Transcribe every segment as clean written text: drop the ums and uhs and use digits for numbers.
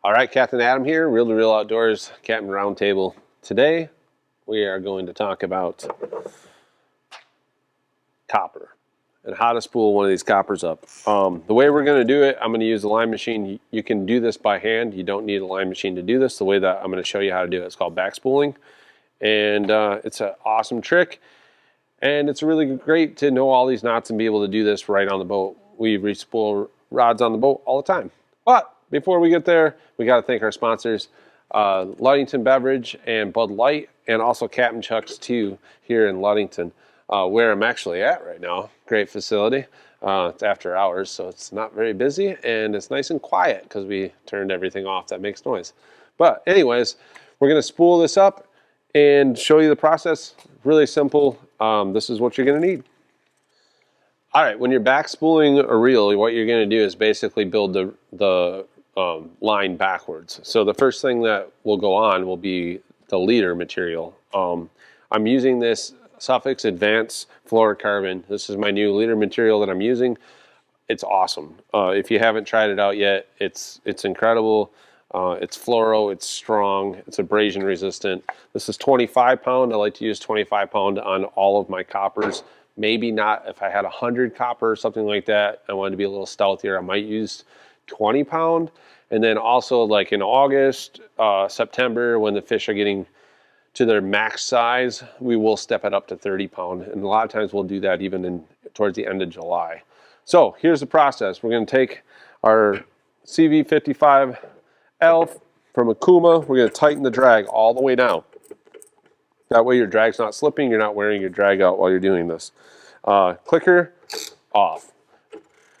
All right, Captain Adam here, Reel to Reel Outdoors, Captain Roundtable. Today, we are going to talk about copper and how to spool one of these coppers up. The way we're going to do it, I'm going to use the line machine. You can do this by hand. You don't need a line machine to do this. The way that I'm going to show you how to do it, it's called back spooling. And it's an awesome trick. And it's really great to know all these knots and be able to do this right on the boat. We re-spool rods on the boat all the time. But before we get there, we got to thank our sponsors, Ludington Beverage and Bud Light, and also Captain Chuck's too here in Ludington, where I'm actually at right now. Great facility. It's after hours, so it's not very busy, and it's nice and quiet because we turned everything off that makes noise. But anyways, we're going to spool this up and show you the process. Really simple. This is what you're going to need. All right, when you're back spooling a reel, what you're going to do is basically build the line backwards. So the first thing that will go on will be the leader material. I'm using this Suffix Advanced Fluorocarbon. This is my new leader material that I'm using. It's awesome. If you haven't tried it out yet, it's incredible. It's fluoro, it's strong, it's abrasion resistant. This is 25 pound. I like to use 25 pound on all of my coppers. Maybe not if I had 100 copper or something like that. I wanted to be a little stealthier. I might use 20 pound. And then also like in August, September, when the fish are getting to their max size, we will step it up to 30 pound. And a lot of times we'll do that even towards the end of July. So here's the process. We're going to take our CV55 Elf from Akuma. We're going to tighten the drag all the way down. That way your drag's not slipping. You're not wearing your drag out while you're doing this. Clicker off.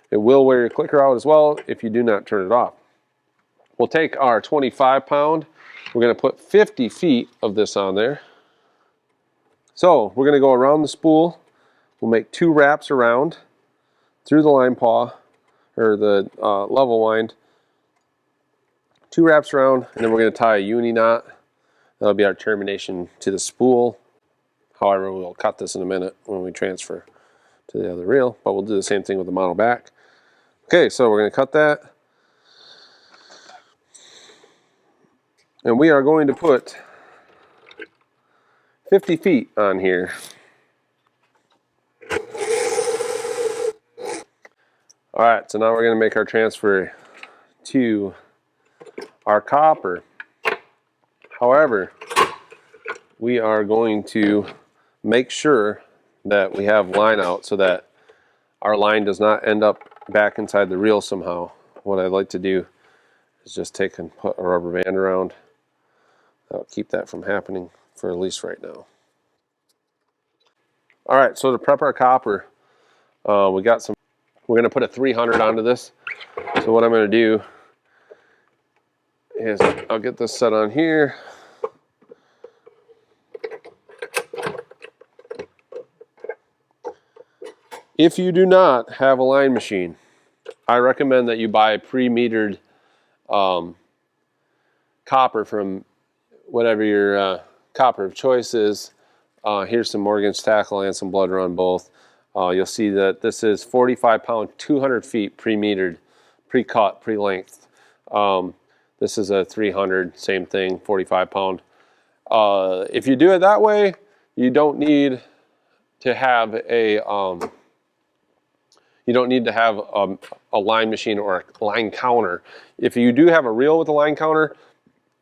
It will wear your clicker out as well if you do not turn it off. We'll take our 25 pound. We're going to put 50 feet of this on there. So we're going to go around the spool. We'll make 2 wraps around through the line paw or the level wind. 2 wraps around, and then we're going to tie a uni knot. That'll be our termination to the spool. However, we'll cut this in a minute when we transfer to the other reel, but we'll do the same thing with the model back. Okay, so we're going to cut that. And we are going to put 50 feet on here. All right, so now we're going to make our transfer to our copper. However, we are going to make sure that we have line out so that our line does not end up back inside the reel somehow. What I'd like to do is just take and put a rubber band around. That'll keep that from happening for at least right now. All right, so to prep our copper, we're going to put a 300 onto this. So what I'm going to do is I'll get this set on here. If you do not have a line machine, I recommend that you buy a pre-metered copper from whatever your copper of choice is. Here's some Morgan's tackle and some blood run both. You'll see that this is 45 pound, 200 feet pre-metered, pre-cut, pre-length. This is a 300, same thing, 45 pound. If you do it that way, you don't need to have a line machine or a line counter. If you do have a reel with a line counter,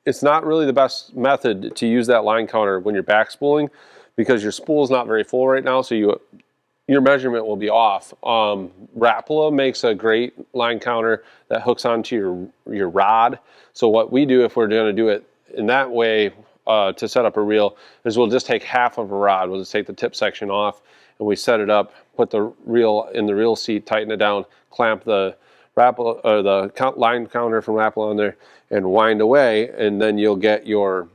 it's not really the best method to use that line counter when you're back spooling because your spool is not very full right now, so your measurement will be off. Rapala makes a great line counter that hooks onto your rod. So what we do if we're going to do it in that way to set up a reel is we'll just take half of a rod. We'll just take the tip section off and we set it up, put the reel in the reel seat, tighten it down, clamp the Rapala or the line counter from Rapala on there and wind away, and then you'll get your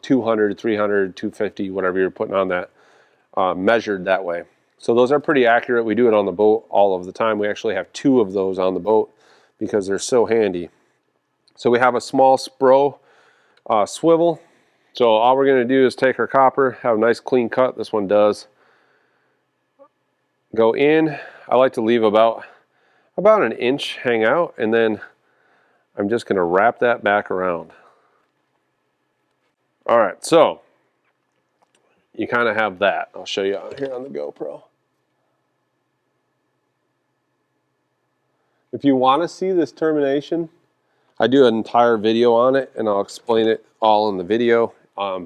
200, 300, 250, whatever you're putting on that measured that way. So those are pretty accurate. We do it on the boat all of the time. We actually have 2 of those on the boat because they're so handy. So we have a small Spro swivel. So all we're going to do is take our copper, have a nice clean cut. This one does. Go in. I like to leave about an inch hang out, and then I'm just going to wrap that back around. All right, so you kind of have that. I'll show you out here on the GoPro. If you want to see this termination, I do an entire video on it, and I'll explain it all in the video.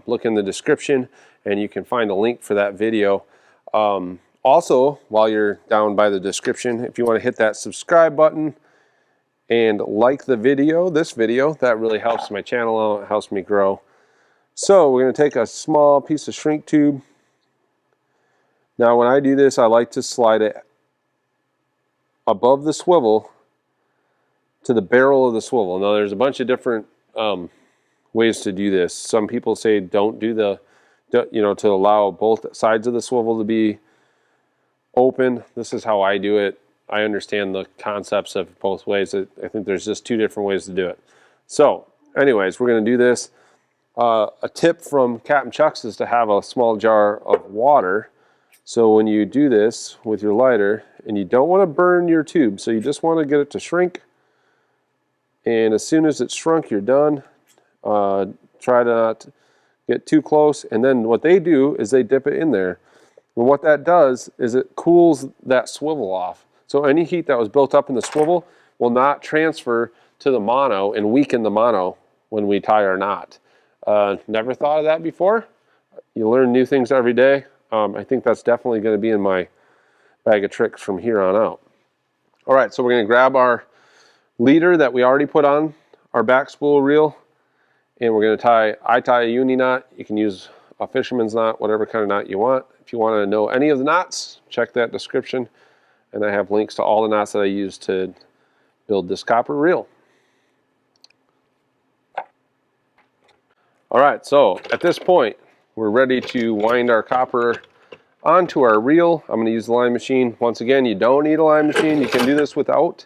Look in the description, and you can find a link for that video. Also, while you're down by the description, if you want to hit that subscribe button and like the video, this video, that really helps my channel out, it helps me grow. So we're going to take a small piece of shrink tube. Now when I do this, I like to slide it above the swivel to the barrel of the swivel. Now there's a bunch of different ways to do this. Some people say don't do the, to allow both sides of the swivel to be open. This is how I do it. I understand the concepts of both ways. I think there's just two different ways to do it. So anyways, we're going to do this. A tip from Captain Chuck's is to have a small jar of water. So when you do this with your lighter, and you don't want to burn your tube, so you just want to get it to shrink. And as soon as it's shrunk, you're done. Try to not get too close. And then what they do is they dip it in there. And what that does is it cools that swivel off. So any heat that was built up in the swivel will not transfer to the mono and weaken the mono when we tie our knot. Never thought of that before. You learn new things every day. I think that's definitely going to be in my bag of tricks from here on out. All right, so we're going to grab our leader that we already put on our back spool reel, and we're going to I tie a uni knot. You can use a fisherman's knot, whatever kind of knot you want. If you want to know any of the knots, check that description, and I have links to all the knots that I use to build this copper reel. All right, so at this point, we're ready to wind our copper onto our reel. I'm going to use the line machine. Once again, you don't need a line machine. You can do this without.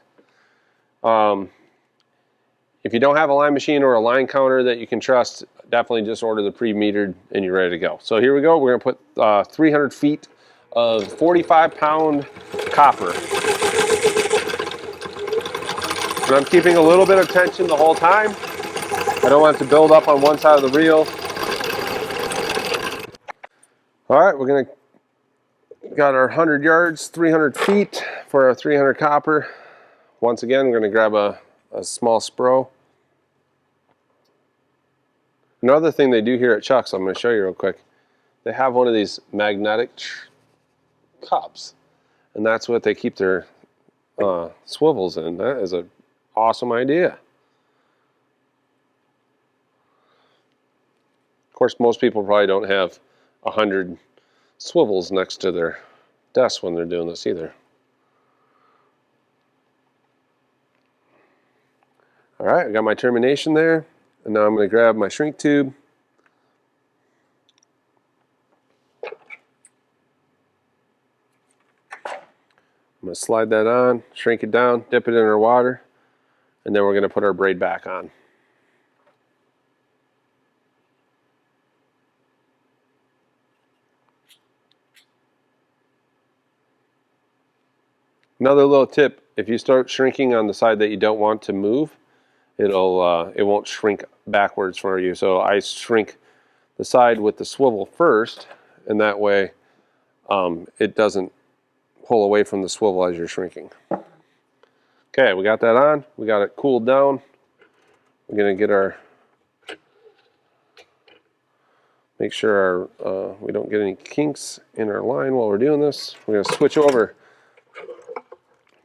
If you don't have a line machine or a line counter that you can trust, definitely just order the pre-metered and you're ready to go. So here we go. We're going to put 300 feet of 45-pound copper. And I'm keeping a little bit of tension the whole time. I don't want it to build up on one side of the reel. All right, we're going to got our 100 yards, 300 feet for our 300 copper. Once again, we're going to grab a small spro. Another thing they do here at Chuck's, I'm going to show you real quick. They have one of these magnetic cups, and that's what they keep their swivels in. That is an awesome idea. Of course, most people probably don't have 100 swivels next to their desk when they're doing this either. All right, I got my termination there, and now I'm going to grab my shrink tube. I'm going to slide that on, shrink it down, dip it in our water, and then we're going to put our braid back on. Another little tip, if you start shrinking on the side that you don't want to move, it won't shrink backwards for you. So I shrink the side with the swivel first, and that way it doesn't pull away from the swivel as you're shrinking. Okay, we got that on. We got it cooled down. We're going to get our, make sure our we don't get any kinks in our line while we're doing this. We're going to switch over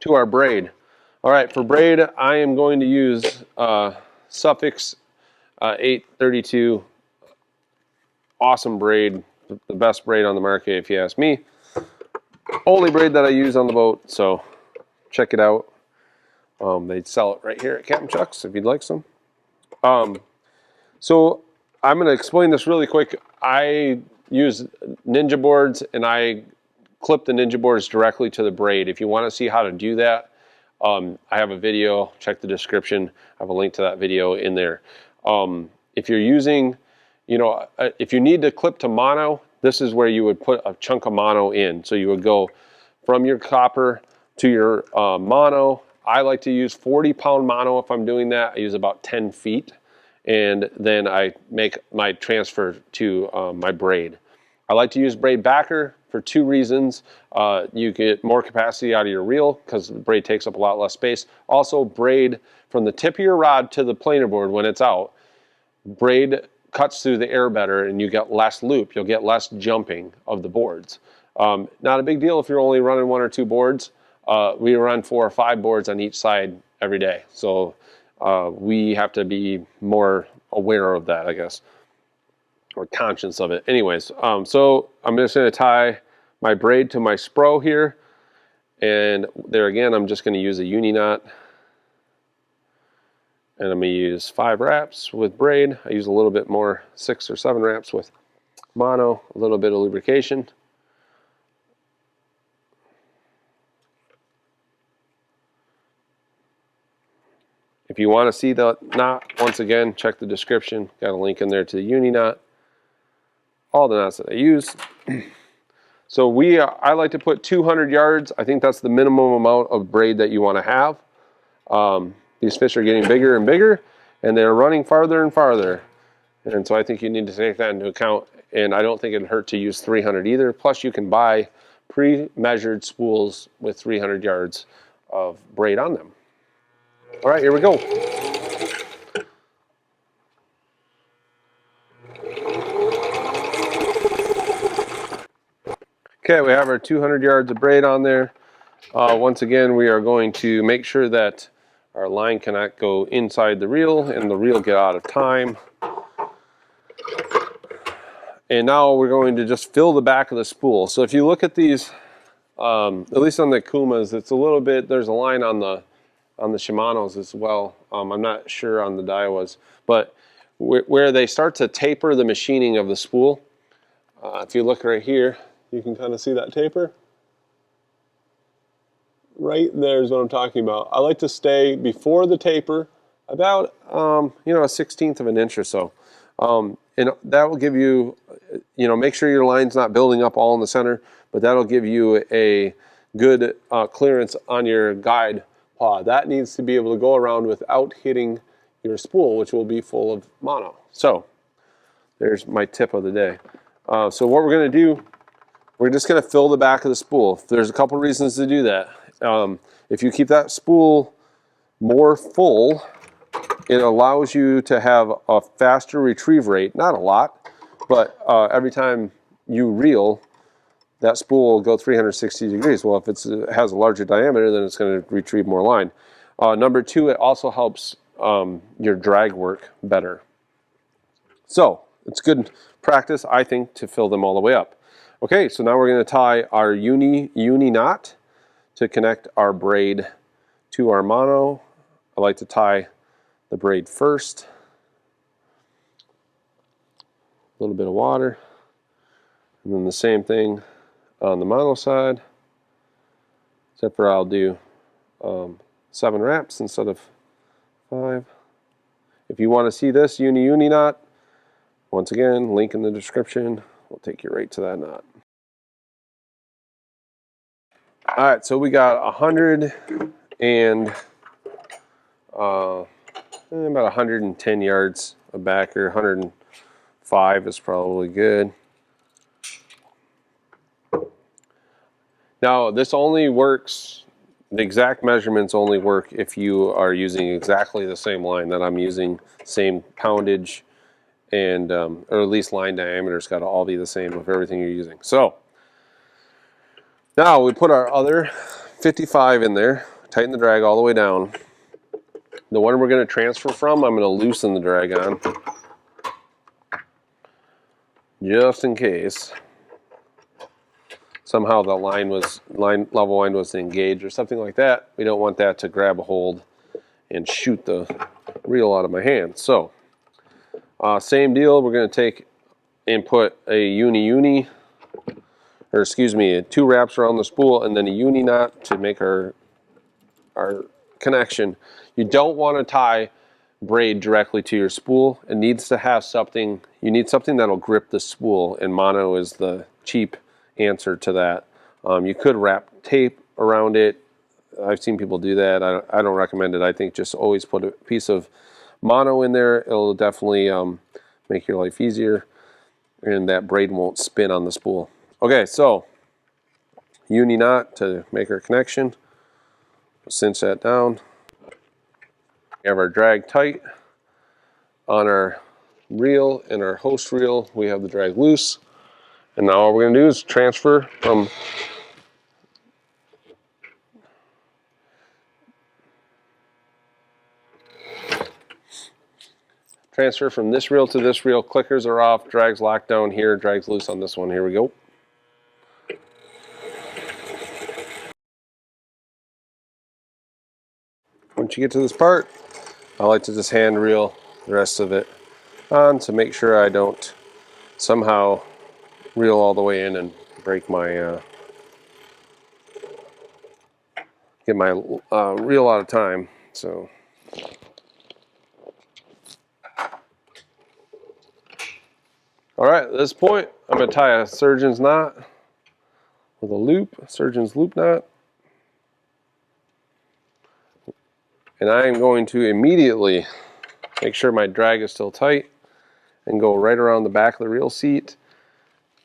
to our braid. All right, for braid, I am going to use Suffix 832. Awesome braid, the best braid on the market if you ask me. Only braid that I use on the boat, so check it out. They sell it right here at Captain Chuck's if you'd like some. So I'm going to explain this really quick. I use Ninja boards, and I clip the Ninja boards directly to the braid. If you want to see how to do that, I have a video. Check the description. I have a link to that video in there. If you're using, if you need to clip to mono, this is where you would put a chunk of mono in. So you would go from your copper to your mono, I like to use 40-pound mono if I'm doing that. I use about 10 feet, and then I make my transfer to my braid. I like to use braid backer for 2 reasons. You get more capacity out of your reel because the braid takes up a lot less space. Also, braid from the tip of your rod to the planer board when it's out, braid cuts through the air better and you get less loop. You'll get less jumping of the boards. Not a big deal if you're only running 1 or 2 boards. We run 4 or 5 boards on each side every day. So we have to be more aware of that, I guess, or conscious of it. Anyways, so I'm just going to tie my braid to my spro here. And there again, I'm just going to use a uni knot. And I'm going to use 5 wraps with braid. I use a little bit more, 6 or 7 wraps with mono, a little bit of lubrication. If you want to see the knot, once again, check the description. Got a link in there to the uni knot. All the knots that I use. So I like to put 200 yards. I think that's the minimum amount of braid that you want to have. These fish are getting bigger and bigger, and they're running farther and farther. And so I think you need to take that into account. And I don't think it'd hurt to use 300 either. Plus, you can buy pre-measured spools with 300 yards of braid on them. All right, here we go. Okay, we have our 200 yards of braid on there. Once again, we are going to make sure that our line cannot go inside the reel and the reel get out of time. And now we're going to just fill the back of the spool. So if you look at these, at least on the Kumas, it's a little bit, there's a line on the Shimanos as well. I'm not sure on the Daiwas, but where they start to taper the machining of the spool, if you look right here, you can kind of see that taper. Right there is what I'm talking about. I like to stay before the taper about, you know, a 1/16 of an inch or so. And that will give you, you know, make sure your line's not building up all in the center, but that'll give you a good clearance on your guide paw. That needs to be able to go around without hitting your spool, which will be full of mono. So there's my tip of the day. So what we're going to do, we're just going to fill the back of the spool. There's a couple reasons to do that. If you keep that spool more full, it allows you to have a faster retrieve rate. Not a lot, but every time you reel, that spool will go 360 degrees. Well, if it has a larger diameter, then it's going to retrieve more line. Number 2, it also helps your drag work better. So it's good practice, I think, to fill them all the way up. Okay, so now we're going to tie our uni knot to connect our braid to our mono. I like to tie the braid first. A little bit of water. And then the same thing on the mono side, except for I'll do 7 wraps instead of 5. If you want to see this uni knot, once again, link in the description. We'll take you right to that knot. All right, so we got 100 and about 110 yards of backer. 105 is probably good. Now, this only works, the exact measurements only work if you are using exactly the same line that I'm using, same poundage, and or at least line diameter's got to all be the same of everything you're using. So now we put our other 55 in there, tighten the drag all the way down. The one we're going to transfer from, I'm going to loosen the drag on, just in case somehow the level line was engaged or something like that. We don't want that to grab a hold and shoot the reel out of my hand. So same deal, we're going to take and put a uni, or excuse me, 2 wraps around the spool and then a uni knot to make our connection. You don't want to tie braid directly to your spool. It needs to have something, you need something that'll grip the spool, and mono is the cheap answer to that. You could wrap tape around it, I've seen people do that. I don't recommend it. I think just always put a piece of mono in there. It'll definitely make your life easier, and that braid won't spin on the spool. Okay, so uni knot to make our connection. Cinch that down. We have our drag tight on our reel and our host reel. We have the drag loose, and now all we're going to do is transfer from this reel to this reel. Clickers are off, drag's locked down here, drag's loose on this one. Here we go. Once you get to this part, I like to just hand reel the rest of it on to make sure I don't somehow reel all the way in and break my get my reel out of time. So all right, at this point, I'm going to tie a surgeon's knot with a loop, surgeon's loop knot. And I am going to immediately make sure my drag is still tight and go right around the back of the reel seat.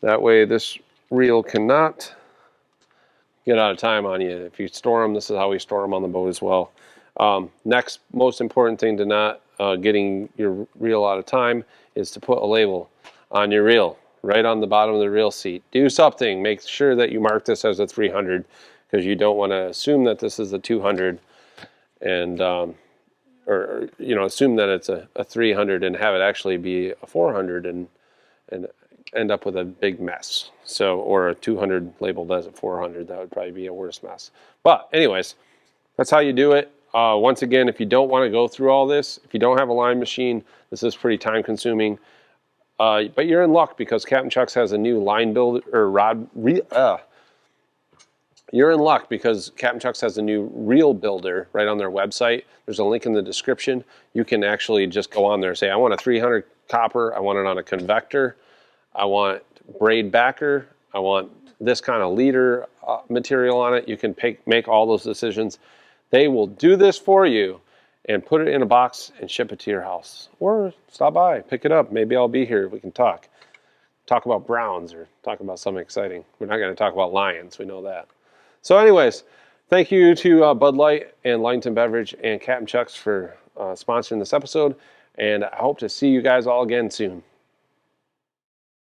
That way this reel cannot get out of time on you. If you store them, this is how we store them on the boat as well. Next most important thing to not getting your reel out of time is to put a label on your reel, right on the bottom of the reel seat. Do something, make sure that you mark this as a 300, because you don't want to assume that this is a 200 and or you know, assume that it's a 300 and have it actually be a 400 and end up with a big mess. So, or a 200 labeled as a 400, that would probably be a worse mess. But anyways, that's how you do it. Once again, if you don't want to go through all this, if you don't have a line machine, this is pretty time consuming. But you're in luck, because Captain Chuck's has a new line builder or you're in luck because Captain Chuck's has a new reel builder right on their website. There's a link in the description. You can actually just go on there and say, I want a 300 copper, I want it on a convector, I want braid backer, I want this kind of leader material on it. You can make all those decisions. They will do this for you and put it in a box and ship it to your house. Or stop by, pick it up. Maybe I'll be here. We can talk about browns or talk about something exciting. We're not going to talk about lions. We know that. So anyways, thank you to Bud Light and Ludington Beverage and Captain Chuck's for sponsoring this episode. And I hope to see you guys all again soon.